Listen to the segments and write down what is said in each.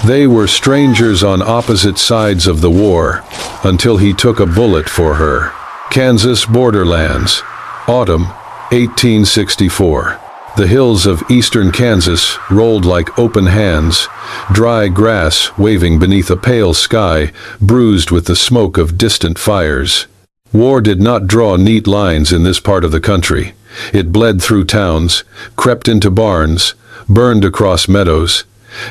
They were strangers on opposite sides of the war, until he took a bullet for her. Kansas borderlands, autumn, 1864. The hills of eastern Kansas rolled like open hands, dry grass waving beneath a pale sky, bruised with the smoke of distant fires. War did not draw neat lines in this part of the country. It bled through towns, crept into barns, burned across meadows,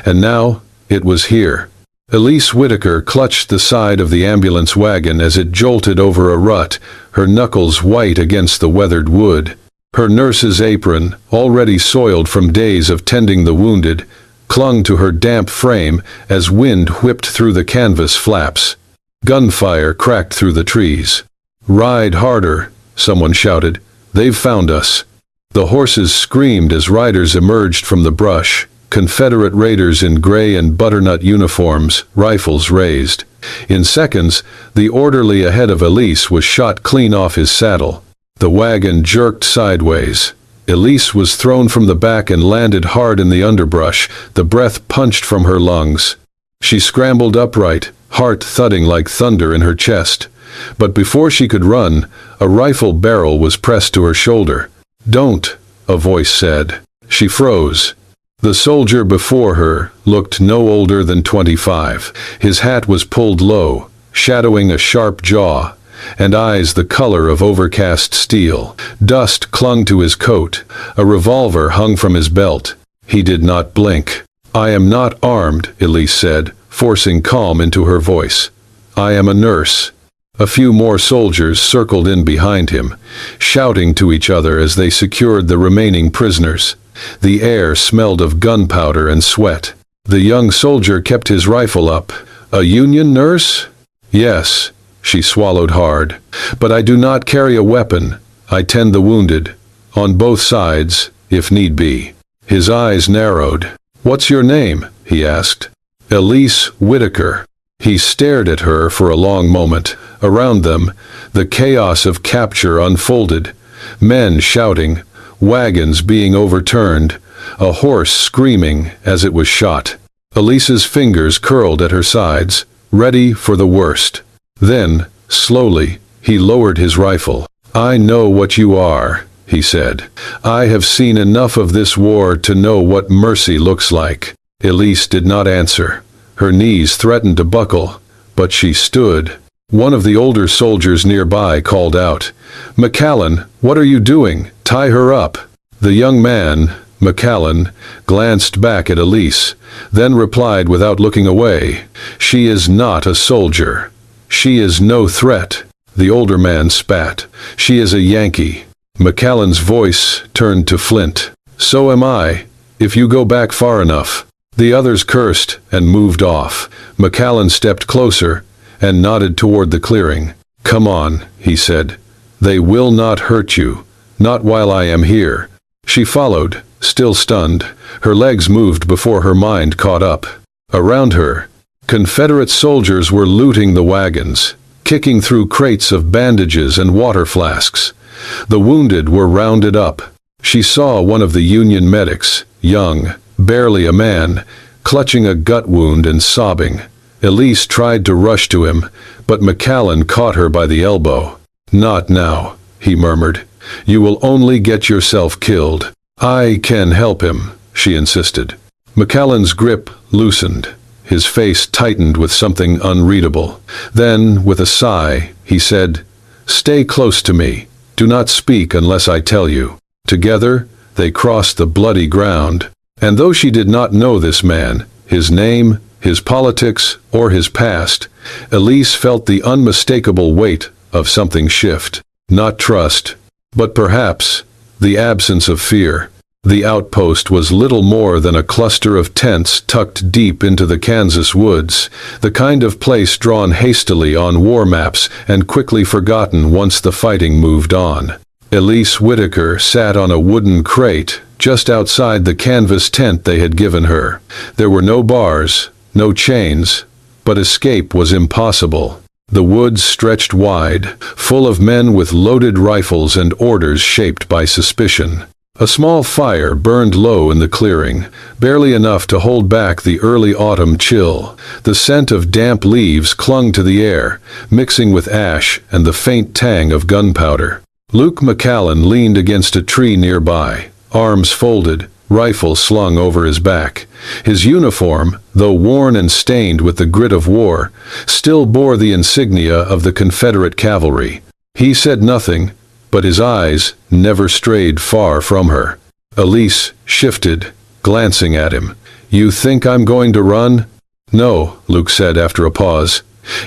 and now it was here. Elise Whitaker clutched the side of the ambulance wagon as it jolted over a rut, her knuckles white against the weathered wood. Her nurse's apron, already soiled from days of tending the wounded, clung to her damp frame as wind whipped through the canvas flaps. Gunfire cracked through the trees. "Ride harder," someone shouted. "They've found us." The horses screamed as riders emerged from the brush, Confederate raiders in gray and butternut uniforms, rifles raised. In seconds, the orderly ahead of Elise was shot clean off his saddle. The wagon jerked sideways. Elise was thrown from the back and landed hard in the underbrush, the breath punched from her lungs. She scrambled upright, heart thudding like thunder in her chest. But before she could run, a rifle barrel was pressed to her shoulder. "Don't," a voice said. She froze. The soldier before her looked no older than 25. His hat was pulled low, shadowing a sharp jaw, and eyes the color of overcast steel. Dust clung to his coat. A revolver hung from his belt. He did not blink. "I am not armed," Elise said, forcing calm into her voice. "I am a nurse." A few more soldiers circled in behind him, shouting to each other as they secured the remaining prisoners. The air smelled of gunpowder and sweat. The young soldier kept his rifle up. "A Union nurse?" "Yes." She swallowed hard. "But I do not carry a weapon. I tend the wounded. On both sides, if need be." His eyes narrowed. "What's your name?" he asked. "Elise Whitaker." He stared at her for a long moment. Around them, the chaos of capture unfolded. Men shouting, wagons being overturned, a horse screaming as it was shot. Elise's fingers curled at her sides, ready for the worst. Then, slowly, he lowered his rifle. "I know what you are," he said. "I have seen enough of this war to know what mercy looks like." Elise did not answer. Her knees threatened to buckle, but she stood. One of the older soldiers nearby called out, "Macallen, what are you doing? Tie her up." The young man, Macallen, glanced back at Elise, then replied without looking away, "She is not a soldier. She is no threat." The older man spat. "She is a Yankee." Macallen's voice turned to flint. "So am I, if you go back far enough." The others cursed and moved off. Macallen stepped closer and nodded toward the clearing. "Come on," he said. "They will not hurt you, not while I am here." She followed, still stunned. Her legs moved before her mind caught up. Around her, Confederate soldiers were looting the wagons, kicking through crates of bandages and water flasks. The wounded were rounded up. She saw one of the Union medics, young, barely a man, clutching a gut wound and sobbing. Elise tried to rush to him, but Macallen caught her by the elbow. "Not now," he murmured. "You will only get yourself killed." "I can help him," she insisted. Macallen's grip loosened. His face tightened with something unreadable. Then, with a sigh, he said, "Stay close to me. Do not speak unless I tell you." Together, they crossed the bloody ground. And though she did not know this man, his name, his politics, or his past, Elise felt the unmistakable weight of something shift. Not trust, but perhaps the absence of fear. The outpost was little more than a cluster of tents tucked deep into the Kansas woods, the kind of place drawn hastily on war maps and quickly forgotten once the fighting moved on. Elise Whitaker sat on a wooden crate just outside the canvas tent they had given her. There were no bars, no chains, but escape was impossible. The woods stretched wide, full of men with loaded rifles and orders shaped by suspicion. A small fire burned low in the clearing, barely enough to hold back the early autumn chill. The scent of damp leaves clung to the air, mixing with ash and the faint tang of gunpowder. Luke Macallen leaned against a tree nearby, arms folded, rifle slung over his back. His uniform, though worn and stained with the grit of war, still bore the insignia of the Confederate cavalry. He said nothing, but his eyes never strayed far from her. Elise shifted, glancing at him. "You think I'm going to run?" "No," Luke said after a pause.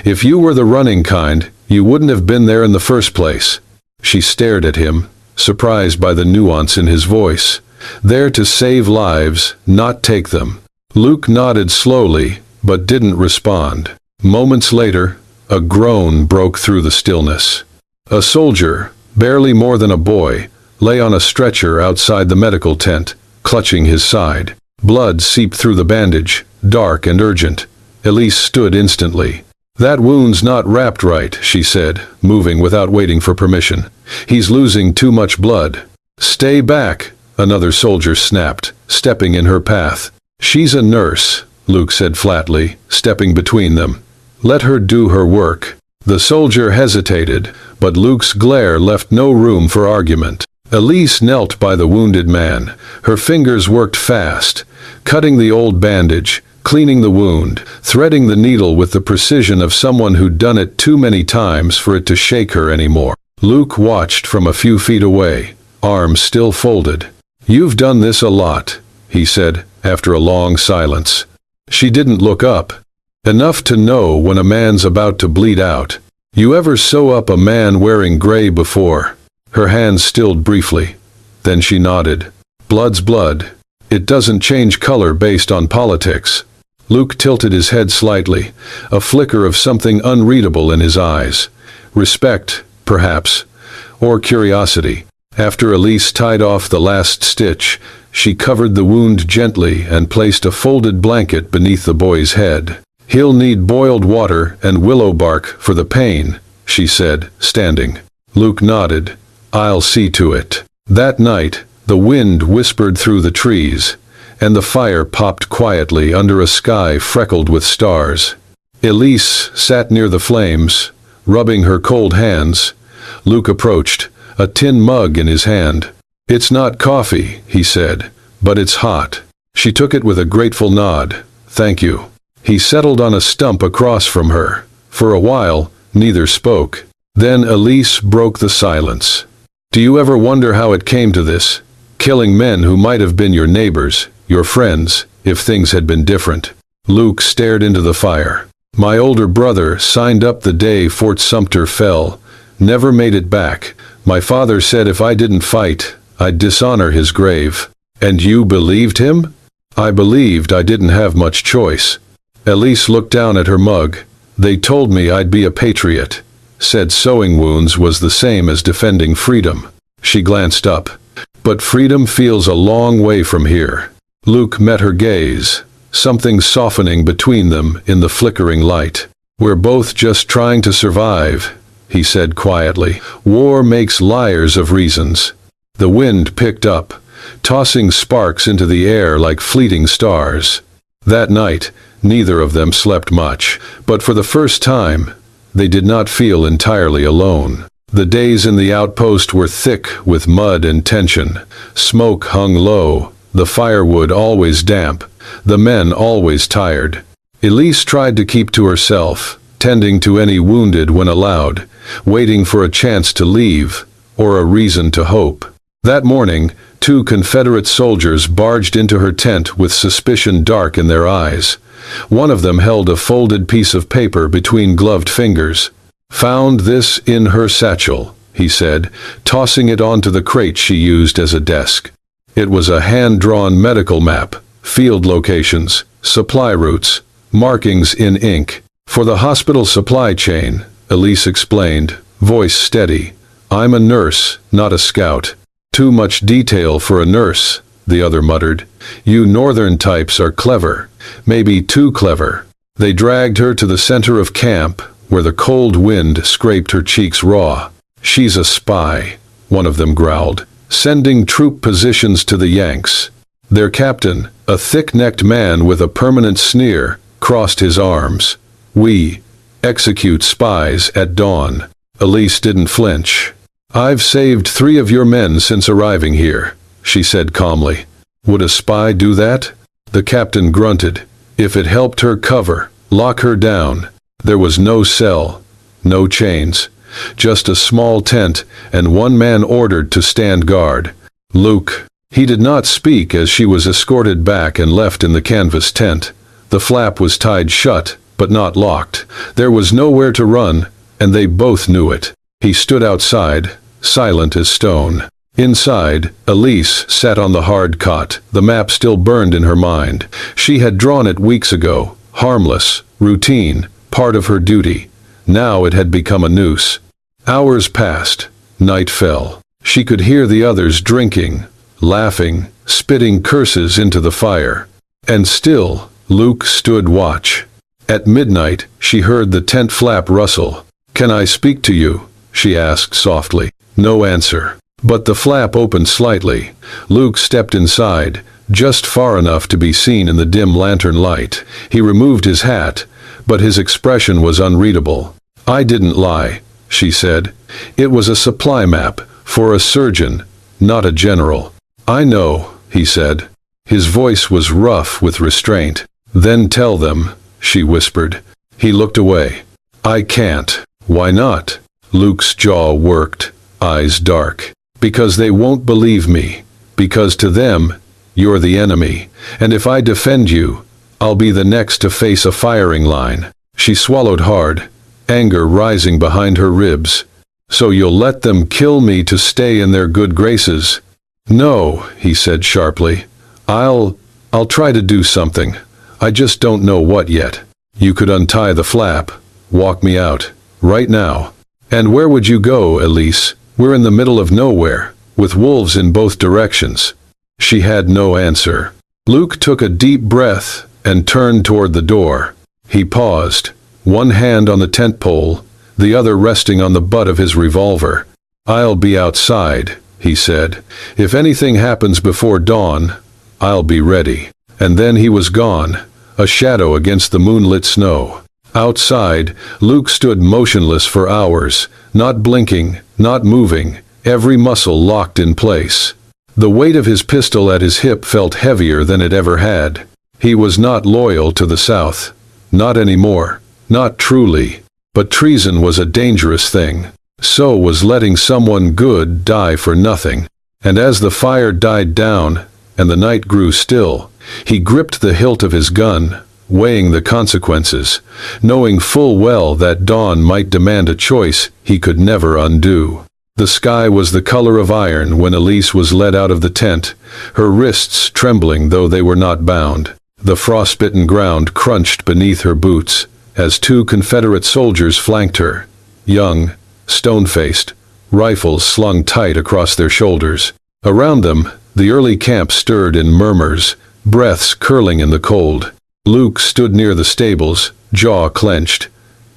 "If you were the running kind, you wouldn't have been there in the first place." She stared at him, surprised by the nuance in his voice. There to save lives, not take them. Luke nodded slowly, but didn't respond. Moments later, a groan broke through the stillness. A soldier, barely more than a boy, lay on a stretcher outside the medical tent, clutching his side. Blood seeped through the bandage, dark and urgent. Elise stood instantly. "That wound's not wrapped right," she said, moving without waiting for permission. "He's losing too much blood." "Stay back," another soldier snapped, stepping in her path. "She's a nurse," Luke said flatly, stepping between them. "Let her do her work." The soldier hesitated, but Luke's glare left no room for argument. Elise knelt by the wounded man. Her fingers worked fast, cutting the old bandage, cleaning the wound, threading the needle with the precision of someone who'd done it too many times for it to shake her anymore. Luke watched from a few feet away, arms still folded. "You've done this a lot," he said, after a long silence. She didn't look up. "Enough to know when a man's about to bleed out. You ever sew up a man wearing gray before?" Her hands stilled briefly. Then she nodded. "Blood's blood. It doesn't change color based on politics." Luke tilted his head slightly, a flicker of something unreadable in his eyes. Respect, perhaps, or curiosity. After Elise tied off the last stitch, she covered the wound gently and placed a folded blanket beneath the boy's head. "He'll need boiled water and willow bark for the pain," she said, standing. Luke nodded. "I'll see to it." That night, the wind whispered through the trees, and the fire popped quietly under a sky freckled with stars. Elise sat near the flames, rubbing her cold hands. Luke approached, a tin mug in his hand. "It's not coffee," he said, "but it's hot." She took it with a grateful nod. "Thank you." He settled on a stump across from her. For a while, neither spoke. Then Elise broke the silence. "Do you ever wonder how it came to this? Killing men who might have been your neighbors, your friends, if things had been different." Luke stared into the fire. "My older brother signed up the day Fort Sumter fell. Never made it back. My father said if I didn't fight, I'd dishonor his grave." "And you believed him?" "I believed I didn't have much choice." Elise looked down at her mug. "They told me I'd be a patriot. Said sewing wounds was the same as defending freedom." She glanced up. "But freedom feels a long way from here." Luke met her gaze, something softening between them in the flickering light. "We're both just trying to survive," he said quietly. "War makes liars of reasons." The wind picked up, tossing sparks into the air like fleeting stars. That night, neither of them slept much, but for the first time, they did not feel entirely alone. The days in the outpost were thick with mud and tension. Smoke hung low, the firewood always damp, the men always tired. Elise tried to keep to herself, tending to any wounded when allowed, waiting for a chance to leave, or a reason to hope. That morning, 2 Confederate soldiers barged into her tent with suspicion dark in their eyes. One of them held a folded piece of paper between gloved fingers. "Found this in her satchel," he said, tossing it onto the crate she used as a desk. It was a hand-drawn medical map, field locations, supply routes, markings in ink. "For the hospital supply chain," Elise explained, voice steady. "I'm a nurse, not a scout." "Too much detail for a nurse," the other muttered. "You northern types are clever, maybe too clever." They dragged her to the center of camp, where the cold wind scraped her cheeks raw. "She's a spy," one of them growled. sending troop positions to the Yanks. Their captain, a thick-necked man with a permanent sneer, crossed his arms. We execute spies at dawn. Elise didn't flinch. I've saved 3 of your men since arriving here, she said calmly. Would a spy do that? The captain grunted. If it helped her cover, lock her down. There was no cell, no chains, just a small tent and 1 man ordered to stand guard. Luke. He did not speak as she was escorted back and left in the canvas tent. The flap was tied shut, but not locked. There was nowhere to run, and they both knew it. He stood outside, silent as stone. Inside, Elise sat on the hard cot, the map still burned in her mind. She had drawn it weeks ago, harmless, routine, part of her duty. Now it had become a noose. Hours passed. Night fell. She could hear the others drinking, laughing, spitting curses into the fire. And still, Luke stood watch. At midnight, she heard the tent flap rustle. "Can I speak to you?" she asked softly. No answer. But the flap opened slightly. Luke stepped inside, just far enough to be seen in the dim lantern light. He removed his hat, but his expression was unreadable. "I didn't lie," she said. "It was a supply map, for a surgeon, not a general." "I know," he said. His voice was rough with restraint. "Then tell them," she whispered. He looked away. "I can't." "Why not?" Luke's jaw worked, eyes dark. "Because they won't believe me. Because to them, you're the enemy. And if I defend you, I'll be the next to face a firing line." She swallowed hard, anger rising behind her ribs. "So you'll let them kill me to stay in their good graces?" "No," he said sharply. I'll try to do something. I just don't know what yet. You could untie the flap, walk me out, right now. And where would you go, Elise? We're in the middle of nowhere, with wolves in both directions." She had no answer. Luke took a deep breath and turned toward the door. He paused, one hand on the tent pole, the other resting on the butt of his revolver. "I'll be outside," he said. "If anything happens before dawn, I'll be ready." And then he was gone, a shadow against the moonlit snow. Outside, Luke stood motionless for hours, not blinking, not moving, every muscle locked in place. The weight of his pistol at his hip felt heavier than it ever had. He was not loyal to the South. Not anymore. Not truly. But treason was a dangerous thing. So was letting someone good die for nothing. And as the fire died down, and the night grew still, he gripped the hilt of his gun, weighing the consequences, knowing full well that dawn might demand a choice he could never undo. The sky was the color of iron when Elise was led out of the tent, her wrists trembling though they were not bound. The frostbitten ground crunched beneath her boots, as 2 Confederate soldiers flanked her, young, stone-faced, rifles slung tight across their shoulders. Around them, the early camp stirred in murmurs, breaths curling in the cold. Luke stood near the stables, jaw clenched.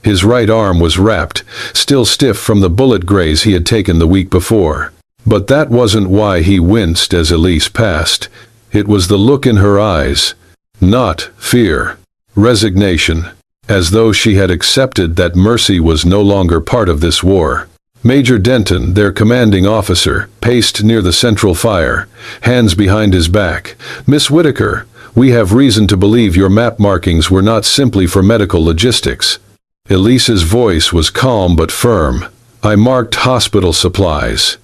His right arm was wrapped, still stiff from the bullet graze he had taken the week before. But that wasn't why he winced as Elise passed. It was the look in her eyes. Not fear. Resignation. As though she had accepted that mercy was no longer part of this war. Major Denton, their commanding officer, paced near the central fire, hands behind his back. "Miss Whitaker, we have reason to believe your map markings were not simply for medical logistics." Elise's voice was calm but firm. "I marked hospital supplies.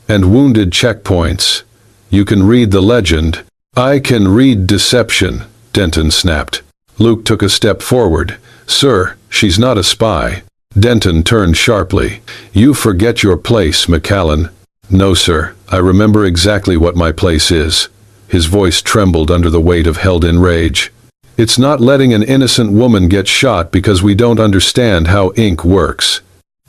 And wounded checkpoints. You can read the legend." "I can read deception," Denton snapped. Luke took a step forward. "Sir, she's not a spy." Denton turned sharply. "You forget your place, Macallen." "No, sir, I remember exactly what my place is." His voice trembled under the weight of held-in rage. "It's not letting an innocent woman get shot because we don't understand how ink works."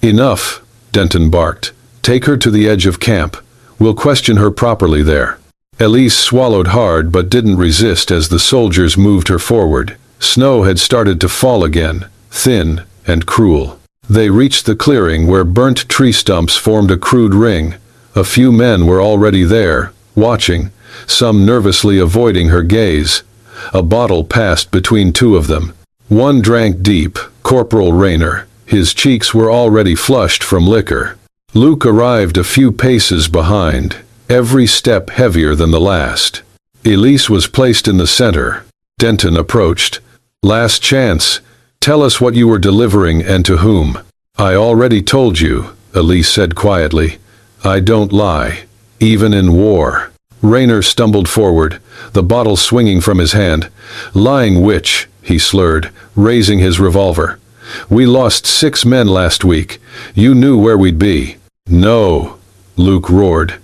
"Enough," Denton barked. "Take her to the edge of camp. We'll question her properly there." Elise swallowed hard but didn't resist as the soldiers moved her forward. Snow had started to fall again, thin and cruel. They reached the clearing where burnt tree stumps formed a crude ring, A few men were already there, watching, some nervously avoiding her gaze. A bottle passed between two of them. One drank deep, Corporal Rayner. His cheeks were already flushed from liquor. Luke arrived a few paces behind, every step heavier than the last. Elise was placed in the center. Denton approached. "Last chance. Tell us what you were delivering and to whom." "I already told you," Elise said quietly. "I don't lie, even in war." Rayner stumbled forward, the bottle swinging from his hand. "Lying which?" he slurred, raising his revolver. "We lost 6 men last week. You knew where we'd be." "No," Luke roared.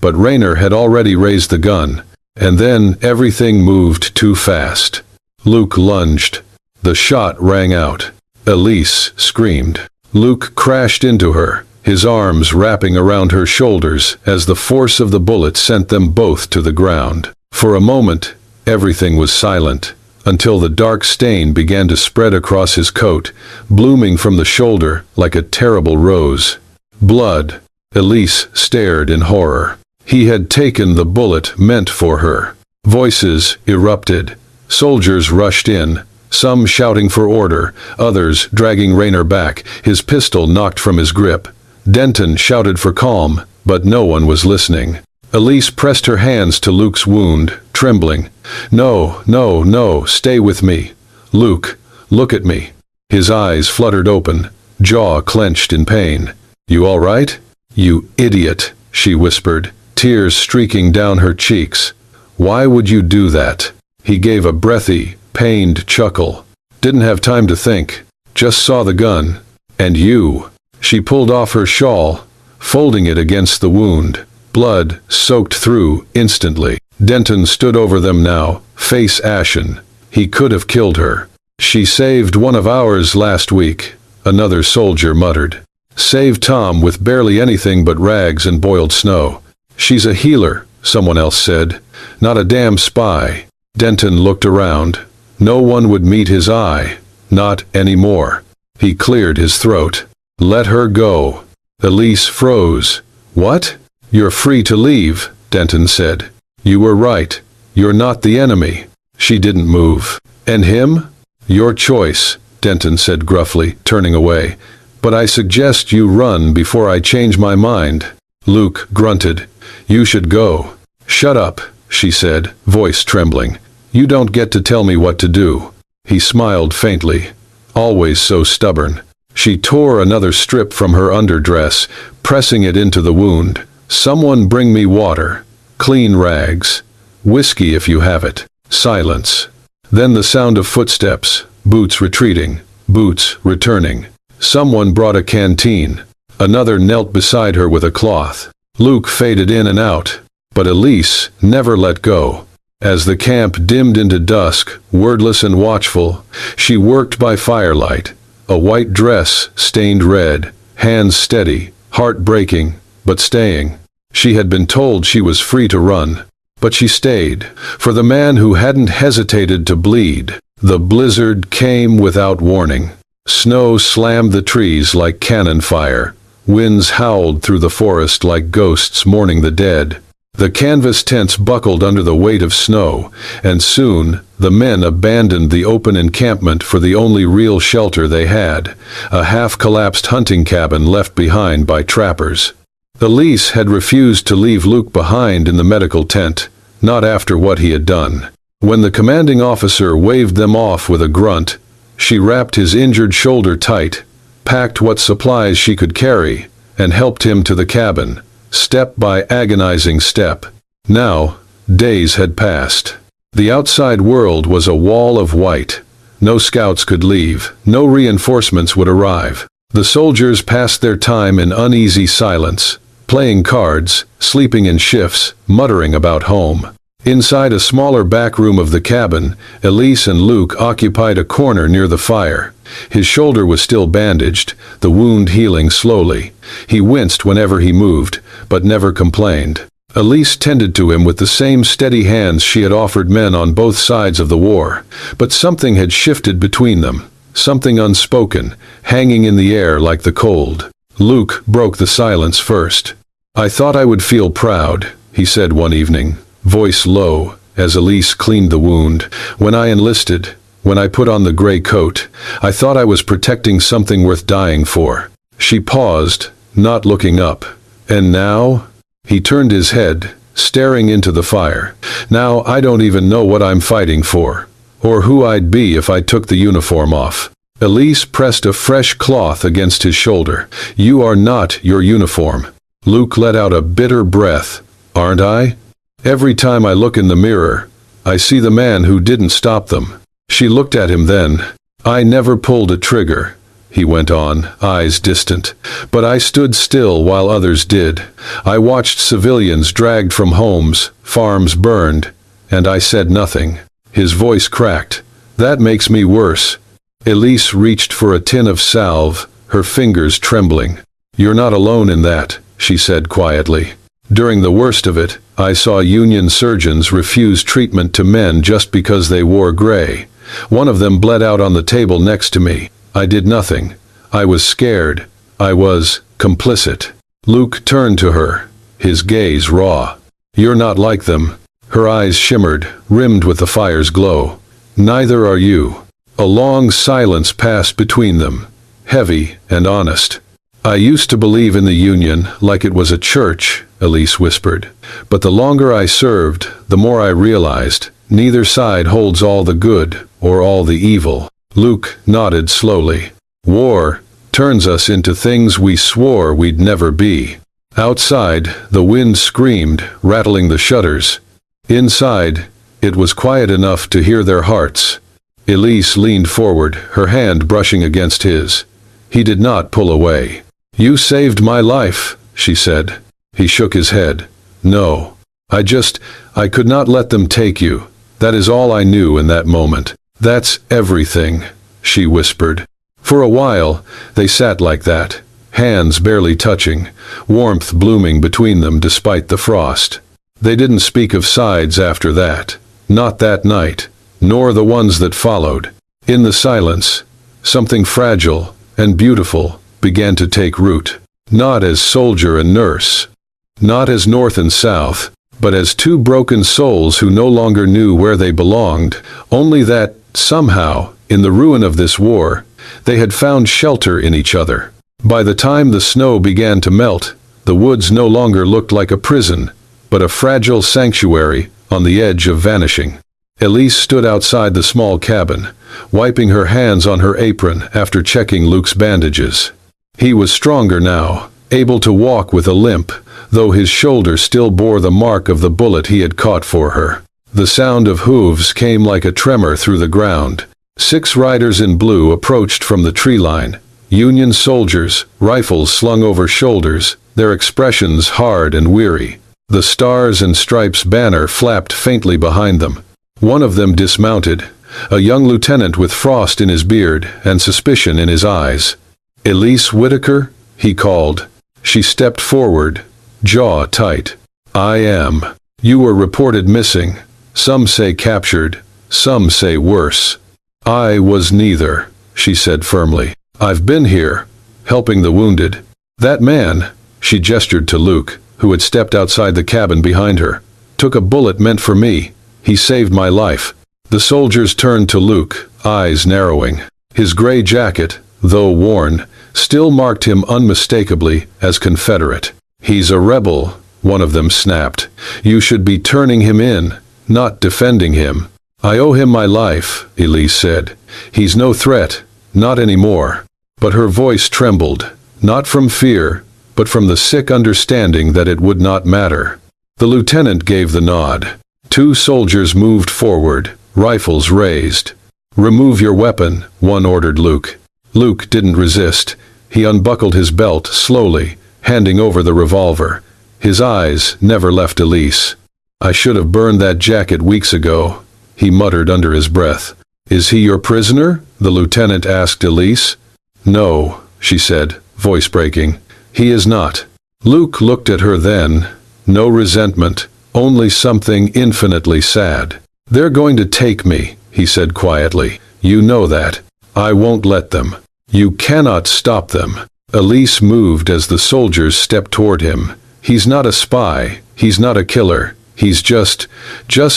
But Rayner had already raised the gun, and then everything moved too fast. Luke lunged. The shot rang out. Elise screamed. Luke crashed into her, his arms wrapping around her shoulders as the force of the bullet sent them both to the ground. For a moment, everything was silent, until the dark stain began to spread across his coat, blooming from the shoulder like a terrible rose. Blood. Elise stared in horror. He had taken the bullet meant for her. Voices erupted. Soldiers rushed in, some shouting for order, others dragging Rayner back, his pistol knocked from his grip. Denton shouted for calm, but no one was listening. Elise pressed her hands to Luke's wound, trembling. "No, no, no, stay with me. Luke, look at me." His eyes fluttered open, jaw clenched in pain. "You all right?" "You idiot," she whispered, tears streaking down her cheeks. "Why would you do that?" He gave a breathy, pained chuckle. "Didn't have time to think. Just saw the gun. And you." She pulled off her shawl, folding it against the wound. Blood soaked through instantly. Denton stood over them now, face ashen. He could have killed her. "She saved one of ours last week," another soldier muttered. "Saved Tom with barely anything but rags and boiled snow." "She's a healer," someone else said. "Not a damn spy." Denton looked around. No one would meet his eye. Not anymore. He cleared his throat. "Let her go." Elise froze. "What?" "You're free to leave," Denton said. "You were right. You're not the enemy." She didn't move. "And him?" "Your choice," Denton said gruffly, turning away. "But I suggest you run before I change my mind." Luke grunted. "You should go." "Shut up," she said, voice trembling. "You don't get to tell me what to do." He smiled faintly. Always so stubborn. She tore another strip from her underdress, pressing it into the wound. "Someone bring me water. Clean rags. Whiskey if you have it." Silence. Then the sound of footsteps, boots retreating, boots returning. Someone brought a canteen. Another knelt beside her with a cloth. Luke faded in and out, but Elise never let go. As the camp dimmed into dusk, wordless and watchful, she worked by firelight, a white dress stained red, hands steady, heart breaking, but staying. She had been told she was free to run, but she stayed, for the man who hadn't hesitated to bleed. The blizzard came without warning. Snow slammed the trees like cannon fire. Winds howled through the forest like ghosts mourning the dead. The canvas tents buckled under the weight of snow, and soon the men abandoned the open encampment for the only real shelter they had, a half-collapsed hunting cabin left behind by trappers. Elise had refused to leave Luke behind in the medical tent, not after what he had done. When the commanding officer waved them off with a grunt, she wrapped his injured shoulder tight, packed what supplies she could carry, and helped him to the cabin, step by agonizing step. Now, days had passed. The outside world was a wall of white. No scouts could leave, no reinforcements would arrive. The soldiers passed their time in uneasy silence, playing cards, sleeping in shifts, muttering about home. Inside a smaller back room of the cabin, Elise and Luke occupied a corner near the fire. His shoulder was still bandaged, the wound healing slowly. He winced whenever he moved, but never complained. Elise tended to him with the same steady hands she had offered men on both sides of the war, but something had shifted between them, something unspoken, hanging in the air like the cold. Luke broke the silence first. "I thought I would feel proud," he said one evening, voice low, as Elise cleaned the wound. "When I enlisted, when I put on the gray coat, I thought I was protecting something worth dying for." She paused, not looking up. "And now?" He turned his head, staring into the fire. "Now I don't even know what I'm fighting for, or who I'd be if I took the uniform off." Elise pressed a fresh cloth against his shoulder. "You are not your uniform." Luke let out a bitter breath. "Aren't I? Every time I look in the mirror, I see the man who didn't stop them." She looked at him then. "I never pulled a trigger," he went on, eyes distant. "But I stood still while others did. I watched civilians dragged from homes, farms burned, and I said nothing." His voice cracked. "That makes me worse." Elise reached for a tin of salve, her fingers trembling. "You're not alone in that," she said quietly. "During the worst of it, I saw Union surgeons refuse treatment to men just because they wore gray. One of them bled out on the table next to me. I did nothing. I was scared. I was complicit." Luke turned to her, his gaze raw. "You're not like them." Her eyes shimmered, rimmed with the fire's glow. "Neither are you." A long silence passed between them, heavy and honest. "I used to believe in the Union like it was a church," Elise whispered. "But the longer I served, the more I realized neither side holds all the good or all the evil." Luke nodded slowly. "War turns us into things we swore we'd never be." Outside, the wind screamed, rattling the shutters. Inside, it was quiet enough to hear their hearts. Elise leaned forward, her hand brushing against his. He did not pull away. "You saved my life," she said. He shook his head. "No. I could not let them take you. That is all I knew in that moment." "That's everything," she whispered. For a while, they sat like that, hands barely touching, warmth blooming between them despite the frost. They didn't speak of sides after that. Not that night, nor the ones that followed. In the silence, something fragile and beautiful began to take root. Not as soldier and nurse, not as North and South, but as two broken souls who no longer knew where they belonged, only that, somehow, in the ruin of this war, they had found shelter in each other. By the time the snow began to melt, the woods no longer looked like a prison, but a fragile sanctuary on the edge of vanishing. Elise stood outside the small cabin, wiping her hands on her apron after checking Luke's bandages. He was stronger now, able to walk with a limp, though his shoulder still bore the mark of the bullet he had caught for her. The sound of hooves came like a tremor through the ground. 6 riders in blue approached from the tree line. Union soldiers, rifles slung over shoulders, their expressions hard and weary. The Stars and Stripes banner flapped faintly behind them. One of them dismounted, a young lieutenant with frost in his beard and suspicion in his eyes. "Elise Whitaker?" he called. She stepped forward, jaw tight. "I am. You were reported missing. Some say captured, some say worse." "I was neither," she said firmly. "I've been here, helping the wounded." "That man," she gestured to Luke, who had stepped outside the cabin behind her, "took a bullet meant for me. He saved my life." The soldiers turned to Luke, eyes narrowing. His gray jacket, though worn, still marked him unmistakably as Confederate. "He's a rebel," one of them snapped. "You should be turning him in, not defending him." "I owe him my life," Elise said. "He's no threat, not anymore." But her voice trembled, not from fear, but from the sick understanding that it would not matter. The lieutenant gave the nod. 2 soldiers moved forward, rifles raised. "Remove your weapon," one ordered Luke. Luke didn't resist. He unbuckled his belt slowly, handing over the revolver. His eyes never left Elise. "I should have burned that jacket weeks ago," he muttered under his breath. "Is he your prisoner?" the lieutenant asked Elise. "No," she said, voice breaking. "He is not." Luke looked at her then. No resentment, only something infinitely sad. "They're going to take me," he said quietly. "You know that. I won't let them." "You cannot stop them." Elise moved as the soldiers stepped toward him, He's not a spy, he's not a killer, he's just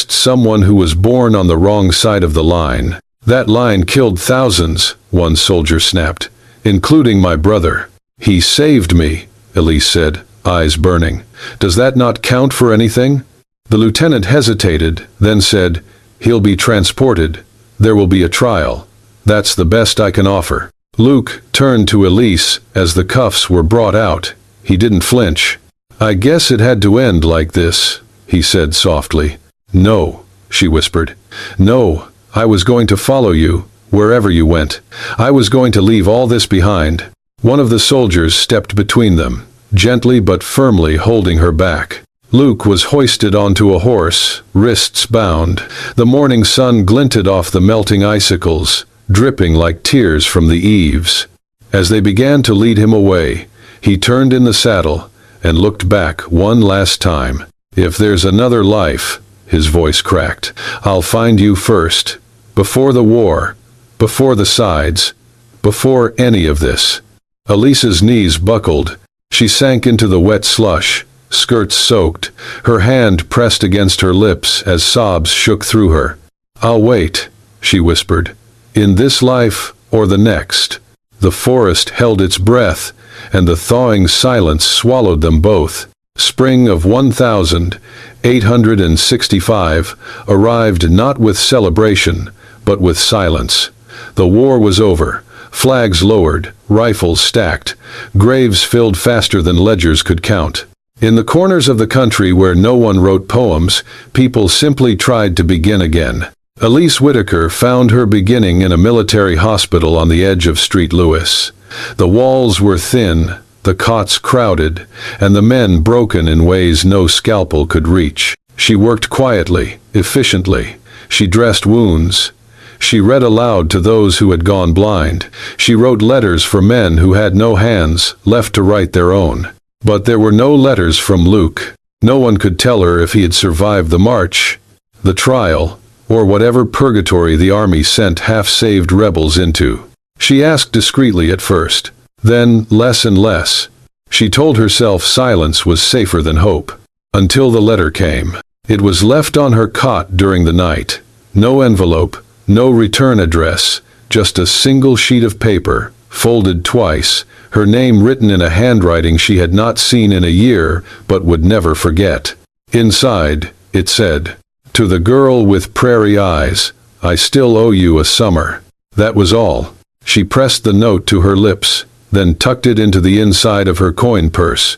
someone who was born on the wrong side of the line. That line killed thousands, one soldier snapped, including my brother. He saved me, Elise said, eyes burning. Does that not count for anything? The lieutenant hesitated, then said, he'll be transported. There will be a trial. That's the best I can offer. Luke turned to Elise as the cuffs were brought out. He didn't flinch. I guess it had to end like this, he said softly. No, she whispered. No, I was going to follow you, wherever you went. I was going to leave all this behind. One of the soldiers stepped between them, gently but firmly holding her back. Luke was hoisted onto a horse, wrists bound. The morning sun glinted off the melting icicles, dripping like tears from the eaves. As they began to lead him away, he turned in the saddle and looked back one last time. If there's another life, his voice cracked, I'll find you first. Before the war, before the sides, before any of this. Elise's knees buckled. She sank into the wet slush, skirts soaked, her hand pressed against her lips as sobs shook through her. I'll wait, she whispered. In this life or the next. The forest held its breath, and the thawing silence swallowed them both. Spring of 1865 arrived not with celebration, but with silence. The war was over. Flags lowered, rifles stacked, graves filled faster than ledgers could count. In the corners of the country where no one wrote poems, people simply tried to begin again. Elise Whitaker found her beginning in a military hospital on the edge of Street Lewis. The walls were thin, the cots crowded, and the men broken in ways no scalpel could reach. She worked quietly, efficiently. She dressed wounds. She read aloud to those who had gone blind. She wrote letters for men who had no hands, left to write their own. But there were no letters from Luke. No one could tell her if he had survived the march, the trial, or whatever purgatory the army sent half-saved rebels into. She asked discreetly at first, then less and less. She told herself silence was safer than hope. Until the letter came. It was left on her cot during the night. No envelope, no return address, just a single sheet of paper, folded twice, her name written in a handwriting she had not seen in a year but would never forget. Inside, it said, "To the girl with prairie eyes, I still owe you a summer." That was all. She pressed the note to her lips, then tucked it into the inside of her coin purse.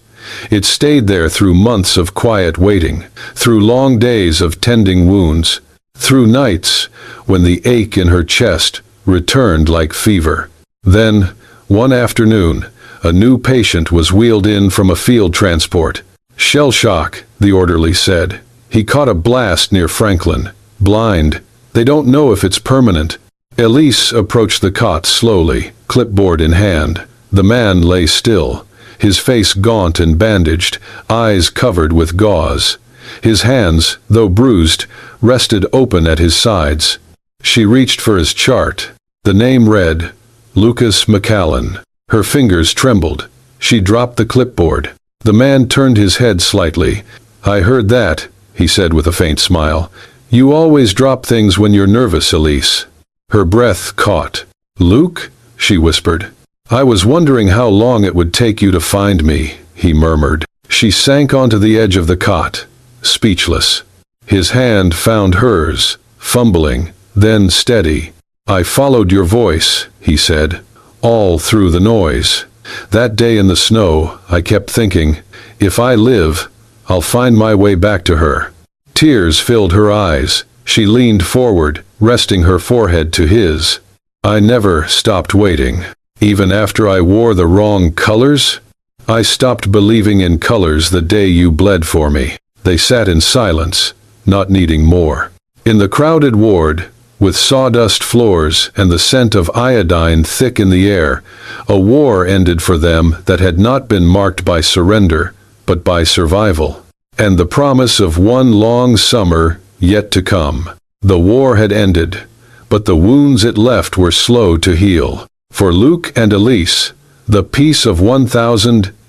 It stayed there through months of quiet waiting, through long days of tending wounds, through nights when the ache in her chest returned like fever. Then, one afternoon, a new patient was wheeled in from a field transport. "Shell shock," the orderly said. "He caught a blast near Franklin. Blind. They don't know if it's permanent." Elise approached the cot slowly, clipboard in hand. The man lay still, his face gaunt and bandaged, eyes covered with gauze. His hands, though bruised, rested open at his sides. She reached for his chart. The name read, Luke Macallen. Her fingers trembled. She dropped the clipboard. The man turned his head slightly. "I heard that," he said with a faint smile. "You always drop things when you're nervous, Elise." Her breath caught. "Luke?" she whispered. "I was wondering how long it would take you to find me," he murmured. She sank onto the edge of the cot, speechless. His hand found hers, fumbling, then steady. "I followed your voice," he said, "all through the noise. That day in the snow, I kept thinking, if I live, I'll find my way back to her." Tears filled her eyes. She leaned forward, resting her forehead to his. "I never stopped waiting. Even after I wore the wrong colors? I stopped believing in colors the day you bled for me." They sat in silence, not needing more. In the crowded ward, with sawdust floors and the scent of iodine thick in the air, a war ended for them that had not been marked by surrender, but by survival. And the promise of one long summer yet to come. The war had ended, but the wounds it left were slow to heal. For Luke and Elise, the peace of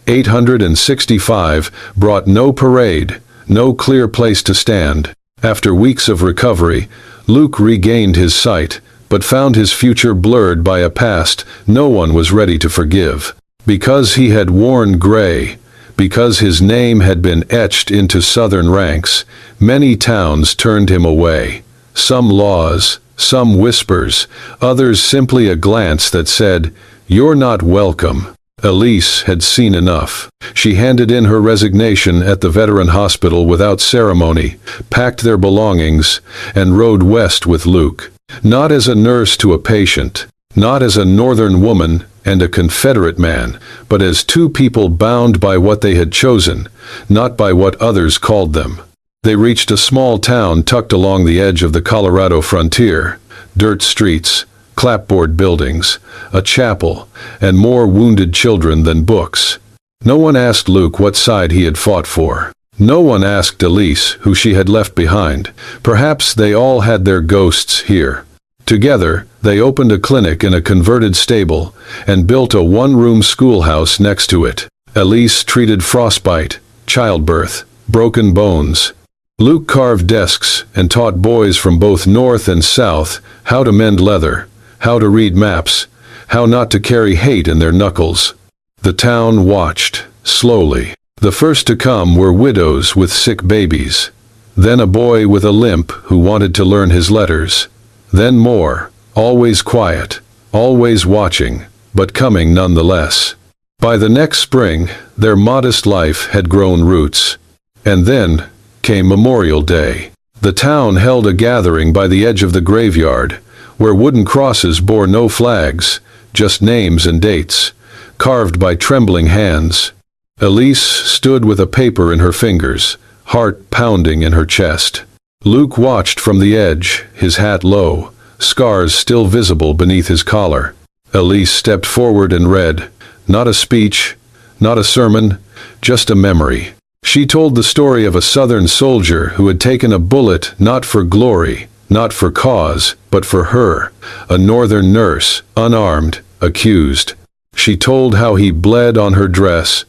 865, brought no parade, no clear place to stand. After weeks of recovery, Luke regained his sight, but found his future blurred by a past no one was ready to forgive. Because he had worn gray, because his name had been etched into Southern ranks, many towns turned him away. Some laws, some whispers, others simply a glance that said, "You're not welcome." Elise had seen enough. She handed in her resignation at the veteran hospital without ceremony, packed their belongings, and rode west with Luke. Not as a nurse to a patient, not as a Northern woman and a Confederate man, but as two people bound by what they had chosen, not by what others called them. They reached a small town tucked along the edge of the Colorado frontier. Dirt streets, clapboard buildings, a chapel, and more wounded children than books. No one asked Luke what side he had fought for. No one asked Elise who she had left behind. Perhaps they all had their ghosts here. Together, they opened a clinic in a converted stable and built a one-room schoolhouse next to it. Elise treated frostbite, childbirth, broken bones. Luke carved desks and taught boys from both north and south how to mend leather, how to read maps, how not to carry hate in their knuckles. The town watched, slowly. The first to come were widows with sick babies. Then a boy with a limp who wanted to learn his letters. Then more, always quiet, always watching, but coming nonetheless. By the next spring, their modest life had grown roots. And then came Memorial Day. The town held a gathering by the edge of the graveyard, where wooden crosses bore no flags, just names and dates, carved by trembling hands. Elise stood with a paper in her fingers, heart pounding in her chest. Luke watched from the edge, his hat low, scars still visible beneath his collar. Elise stepped forward and read, not a speech, not a sermon, just a memory. She told the story of a Southern soldier who had taken a bullet not for glory, not for cause, but for her, a Northern nurse, unarmed, accused. She told how he bled on her dress,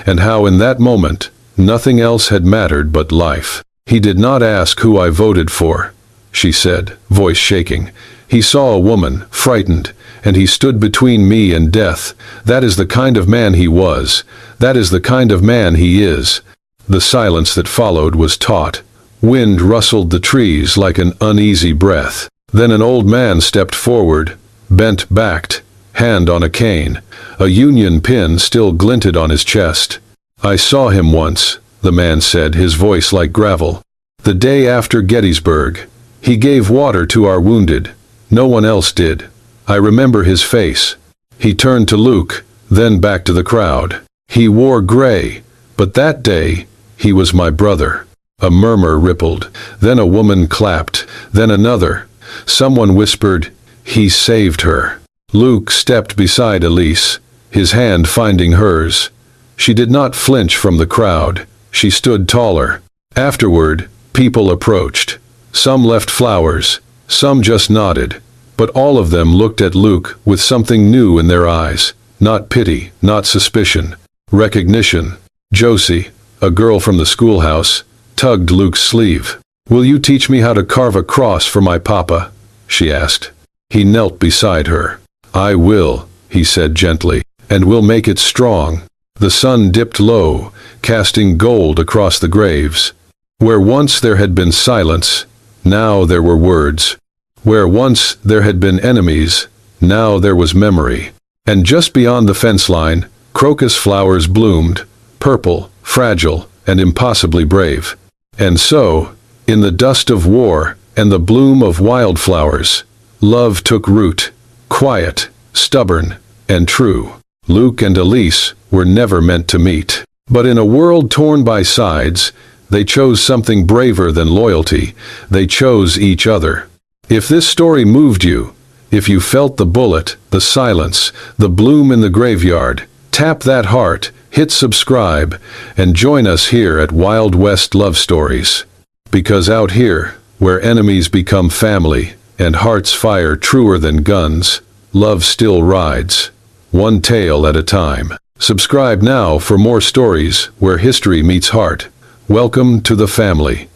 and how in that moment, nothing else had mattered but life. "He did not ask who I voted for," she said, voice shaking. "He saw a woman, frightened, and he stood between me and death. That is the kind of man he was. That is the kind of man he is." The silence that followed was taut. Wind rustled the trees like an uneasy breath. Then an old man stepped forward, bent-backed, hand on a cane. A Union pin still glinted on his chest. "I saw him once," the man said, his voice like gravel. "The day after Gettysburg. He gave water to our wounded. No one else did. I remember his face." He turned to Luke, then back to the crowd. "He wore gray, but that day, he was my brother." A murmur rippled. Then a woman clapped. Then another. Someone whispered, "He saved her." Luke stepped beside Elise, his hand finding hers. She did not flinch from the crowd. She stood taller. Afterward, people approached. Some left flowers, some just nodded, but all of them looked at Luke with something new in their eyes. Not pity, not suspicion. Recognition. Josie, a girl from the schoolhouse, tugged Luke's sleeve. "Will you teach me how to carve a cross for my papa?" she asked. He knelt beside her. "I will," he said gently, "and we'll make it strong." The sun dipped low, casting gold across the graves. Where once there had been silence, now there were words. Where once there had been enemies, now there was memory. And just beyond the fence line, crocus flowers bloomed, purple, fragile, and impossibly brave. And so, in the dust of war and the bloom of wildflowers, love took root, quiet, stubborn, and true. Luke and Elise were never meant to meet. But in a world torn by sides, they chose something braver than loyalty. They chose each other. If this story moved you, if you felt the bullet, the silence, the bloom in the graveyard, tap that heart, hit subscribe, and join us here at Wild West Love Stories. Because out here, where enemies become family, and hearts fire truer than guns, love still rides, one tale at a time. Subscribe now for more stories where history meets heart. Welcome to the family.